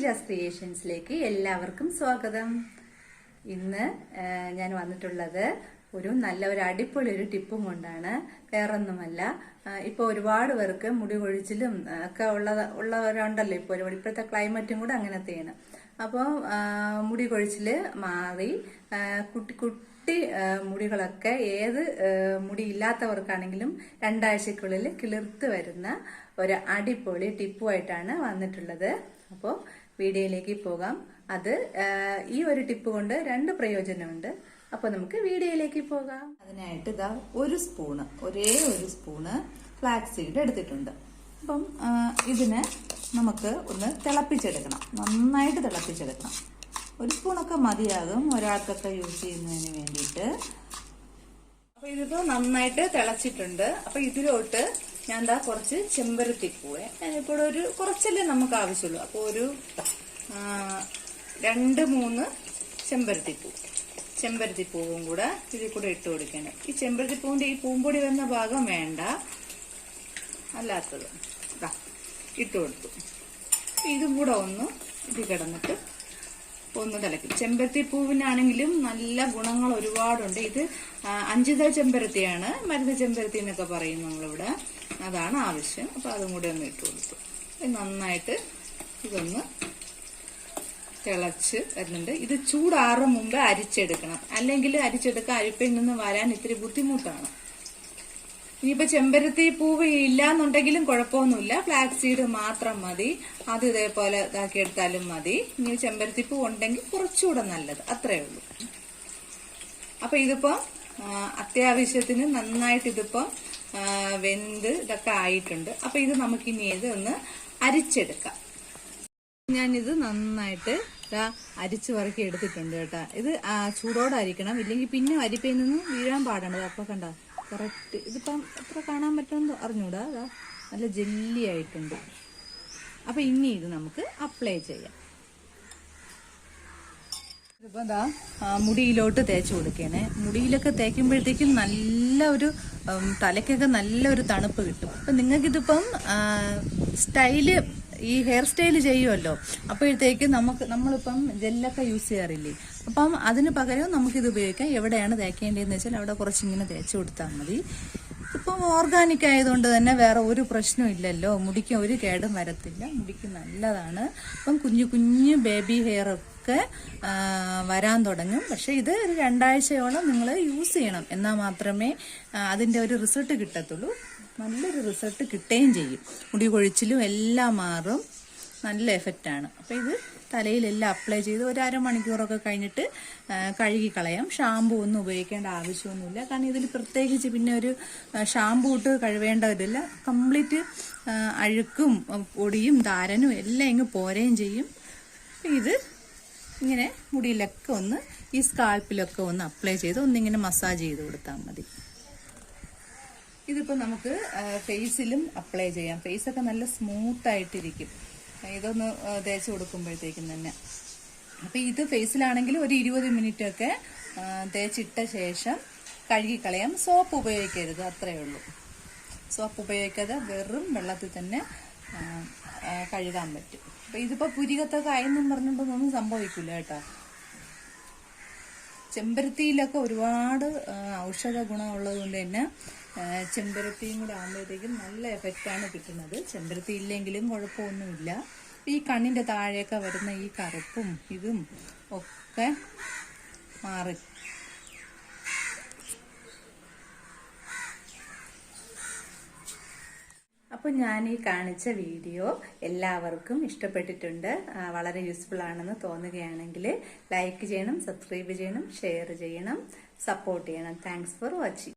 ശ്രീജാസ് ക്രിയേഷൻസിലേക്ക് എല്ലാവർക്കും സ്വാഗതം. ഇന്ന് ഞാൻ വന്നിട്ടുള്ളത് ഒരു അടിപൊളി ടിപ്പും കൊണ്ടാണ്. വേറൊന്നുമല്ല, ഇപ്പൊ ഒരുപാട് പേർക്ക് മുടി കൊഴിച്ചിലും ഒക്കെ ഉള്ളവരുണ്ടല്ലോ. ഇപ്പോഴത്തെ ക്ലൈമറ്റും കൂടെ അങ്ങനത്തെയാണ്. അപ്പോൾ മുടി കൊഴിച്ചില് മാറി കുട്ടി മുടികളൊക്കെ ഏത് മുടി ഇല്ലാത്തവർക്കാണെങ്കിലും 2 ആഴ്ചക്കുള്ളിൽ കിളിർത്ത് വരുന്ന ഒരു അടിപൊളി ടിപ്പുമായിട്ടാണ് വന്നിട്ടുള്ളത്. അപ്പോൾ വീഡിയോയിലേക്ക് പോകാം. ഈ ഒരു ടിപ്പ് കൊണ്ട് 2 പ്രയോജനമുണ്ട്. അപ്പോൾ നമുക്ക് വീഡിയോയിലേക്ക് പോകാം. അതിനായിട്ട് ഒരേ ഒരു സ്പൂണ് ഫ്ലാക്സ് സീഡ് എടുത്തിട്ടുണ്ട്. അപ്പം ഇതിനെ നമുക്ക് ഒന്ന് തിളപ്പിച്ചെടുക്കണം, നന്നായിട്ട് തിളപ്പിച്ചെടുക്കണം. 1 സ്പൂണൊക്കെ മതിയാകും ഒരാൾക്കൊക്കെ യൂസ് ചെയ്യുന്നതിന് വേണ്ടിയിട്ട്. അപ്പൊ ഇതിപ്പോ നന്നായിട്ട് തിളച്ചിട്ടുണ്ട്. അപ്പൊ ഇതിലോട്ട് ഞാൻ കുറച്ച് ചെമ്പരത്തിപ്പൂവെ ഞാനിപ്പോൾ കുറച്ചല്ലേ നമുക്ക് ആവശ്യമുള്ളൂ. അപ്പോൾ 2-3 ചെമ്പരത്തിപ്പൂവും കൂടെ ഇതിൽ കൂടെ ഇട്ട് കൊടുക്കണം. ഈ ചെമ്പരത്തിപ്പൂവിന്റെ ഈ പൂമ്പൊടി വരുന്ന ഭാഗം വേണ്ട, അല്ലാത്തത് ഇട്ട് കൊടുത്തു. ഇതും കൂടെ ഇത് കിടന്നിട്ട് ഒന്ന് തിളക്കും. ചെമ്പരത്തിപ്പൂവിനാണെങ്കിലും നല്ല ഗുണങ്ങൾ ഒരുപാടുണ്ട്. ഇത് 5 ഇതൾ ചെമ്പരത്തിയാണ്, മരുന്ന് ചെമ്പരത്തി എന്നൊക്കെ പറയും നമ്മളിവിടെ. അതാണ് ആവശ്യം. അപ്പൊ അതും കൂടെ ഒന്ന് ഇട്ട് കൊടുത്തു. നന്നായിട്ട് ഇതൊന്ന് തിളച്ച് വരുന്നുണ്ട്. ഇത് ചൂടാറും മുമ്പ് അരിച്ചെടുക്കണം, അല്ലെങ്കിൽ അരിച്ചെടുക്കാൻ അരിപ്പയിൽ നിന്ന് വരാൻ ഇത്തിരി ബുദ്ധിമുട്ടാണ്. ഇനിയിപ്പോ ചെമ്പരത്തി പൂവ് ഇല്ലാന്നുണ്ടെങ്കിലും കുഴപ്പമൊന്നുമില്ല, ഫ്ലാക്സ് സീഡ് മാത്രം മതി. അത് ഇതേപോലെ ഇതാക്കിയെടുത്താലും മതി. ഇനി ചെമ്പരത്തി പൂവ് ഉണ്ടെങ്കിൽ കുറച്ചുകൂടെ നല്ലത്, അത്രേ ഉള്ളൂ. അപ്പൊ ഇതിപ്പോ അത്യാവശ്യത്തിന് നന്നായിട്ട് ഇതിപ്പോ വെന്ത് ഇതൊക്കെ ആയിട്ടുണ്ട്. അപ്പൊ ഇത് നമുക്കിനി ഒന്ന് അരിച്ചെടുക്കാം. ഞാനിത് നന്നായിട്ട് അരിച്ചു വറക്കി എടുത്തിട്ടുണ്ട് കേട്ടാ. ഇത് ചൂടോടെ അരിക്കണം, ഇല്ലെങ്കിൽ പിന്നെ അരിപ്പയിൽ നിന്ന് വീഴാൻ പാടേണ്ടത്. അപ്പൊ കണ്ട കറക്റ്റ് ഇതിപ്പം എത്ര കാണാൻ പറ്റുമെന്ന് അറിഞ്ഞൂടാ, നല്ല ജെല്ലി ആയിട്ടുണ്ട്. അപ്പൊ ഇനി ഇത് നമുക്ക് അപ്ലൈ ചെയ്യാം. ഇതിപ്പോ മുടിയിലോട്ട് തേച്ച് കൊടുക്കണേ. മുടിയിലൊക്കെ തേക്കുമ്പോഴത്തേക്കും തലയ്ക്കൊക്കെ നല്ലൊരു തണുപ്പ് കിട്ടും. അപ്പൊ നിങ്ങൾക്കിതിപ്പം ഈ ഹെയർ സ്റ്റൈല് ചെയ്യുമല്ലോ, അപ്പോഴത്തേക്ക് നമ്മളിപ്പം ജെല്ലൊക്കെ യൂസ് ചെയ്യാറില്ലേ, അപ്പം അതിന് പകരം നമുക്കിത് ഉപയോഗിക്കാം. എവിടെയാണ് തേക്കേണ്ടതെന്ന് വെച്ചാൽ അവിടെ കുറച്ചിങ്ങനെ തേച്ച് കൊടുത്താൽ മതി. ഇപ്പം ഓർഗാനിക് ആയതുകൊണ്ട് തന്നെ വേറെ ഒരു പ്രശ്നവും ഇല്ലല്ലോ, മുടിക്ക് ഒരു കേടും വരത്തില്ല, മുടിക്ക് നല്ലതാണ്. അപ്പം കുഞ്ഞു ബേബി ഹെയർ ഒക്കെ വരാൻ തുടങ്ങും. പക്ഷെ ഇത് 2 ആഴ്ചയോളം നിങ്ങൾ യൂസ് ചെയ്യണം, എന്നാൽ മാത്രമേ അതിന്റെ ഒരു റിസൾട്ട് കിട്ടത്തുള്ളൂ. നല്ലൊരു റിസൾട്ട് കിട്ടുകയും ചെയ്യും. മുടി കൊഴിച്ചിലും എല്ലാം മാറും, നല്ല എഫക്റ്റാണ്. അപ്പം ഇത് തലയിലെല്ലാം അപ്ലൈ ചെയ്ത് 1 അരമണിക്കൂറൊക്കെ കഴിഞ്ഞിട്ട് കഴുകി കളയാം. ഷാമ്പൂ ഒന്നും ഉപയോഗിക്കേണ്ട ആവശ്യമൊന്നുമില്ല, കാരണം ഇതിൽ പ്രത്യേകിച്ച് പിന്നെ ഒരു ഷാമ്പൂ ഇട്ട് കഴുകേണ്ടതില്ല. കംപ്ലീറ്റ് അഴുക്കും പൊടിയും താരനും എല്ലാം ഇങ്ങ് പോരുകയും ചെയ്യും. ഇത് ഇങ്ങനെ മുടിയിലൊക്കെ ഈ സ്കാൽപ്പിലൊക്കെ അപ്ലൈ ചെയ്ത് ഒന്നിങ്ങനെ മസാജ് ചെയ്ത് കൊടുത്താൽ മതി. ഇതിപ്പോ നമുക്ക് ഫേസിലും അപ്ലൈ ചെയ്യാം. ഫേസൊക്കെ നല്ല സ്മൂത്ത് ആയിട്ടിരിക്കും ഇതൊന്ന് തേച്ച് കൊടുക്കുമ്പോഴത്തേക്കും തന്നെ. അപ്പൊ ഇത് ഫേസിലാണെങ്കിൽ ഒരു 20 മിനിറ്റ് ഒക്കെ തേച്ചിട്ട ശേഷം കഴുകിക്കളയാം. സോപ്പ് ഉപയോഗിക്കരുത്, അത്രേ ഉള്ളൂ. സോപ്പ് ഉപയോഗിക്കാതെ വെറും വെള്ളത്തിൽ തന്നെ കഴുകാൻ പറ്റും. അപ്പൊ ഇതിപ്പോ പുരികത്തൊക്കെ ആയെന്നും പറഞ്ഞിട്ടൊന്നും സംഭവിക്കില്ല കേട്ടോ. ചെമ്പരത്തിയിലൊക്കെ ഒരുപാട് ഔഷധ ഗുണമുള്ളത് കൊണ്ട് തന്നെ ചെമ്പരത്തിയും കൂടെ ആകുമ്പോഴത്തേക്കും നല്ല എഫക്റ്റാണ് കിട്ടുന്നത്. ചെമ്പരത്തി ഇല്ലെങ്കിലും കുഴപ്പമൊന്നുമില്ല. ഈ കണ്ണിന്റെ താഴെയൊക്കെ വരുന്ന ഈ കറുപ്പും ഇതും ഒക്കെ മാറി. അപ്പോൾ ഞാൻ ഈ കാണിച്ച വീഡിയോ എല്ലാവർക്കും ഇഷ്ടപ്പെട്ടിട്ടുണ്ട്, വളരെ യൂസ്ഫുൾ ആണെന്ന് തോന്നുകയാണെങ്കിൽ ലൈക്ക് ചെയ്യണം, സബ്സ്ക്രൈബ് ചെയ്യണം, ഷെയർ ചെയ്യണം, സപ്പോർട്ട് ചെയ്യണം. Thanks for watching.